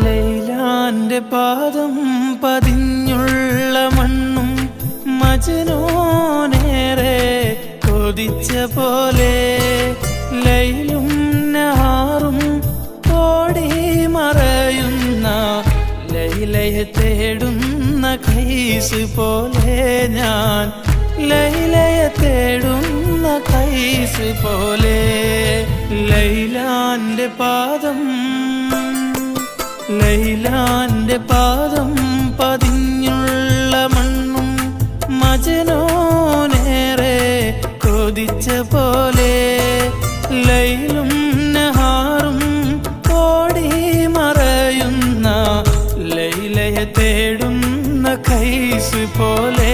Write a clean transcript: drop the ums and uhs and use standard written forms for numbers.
ലൈലാന്റെ പാദം പതിഞ്ഞുള്ള മണ്ണും മജ്നൂനേറെ കൊതിച്ച പോലെ ലൈലും നഹാറും ഓടി മറയുന്ന ലൈലയെ തേടുന്ന കൈസ് പോലെ ഞാൻ ലൈലയെ തേടുന്ന കൈസ് പോലെ ലൈലാന്റെ പാദം പതിഞ്ഞുള്ള മണ്ണും മജ്നൂനേറെ കൊതിച്ച പോലെ ലൈലും നഹാറും ഓടി മറയുന്ന ലൈലയെ തേടുന്ന കൈസ് പോലെ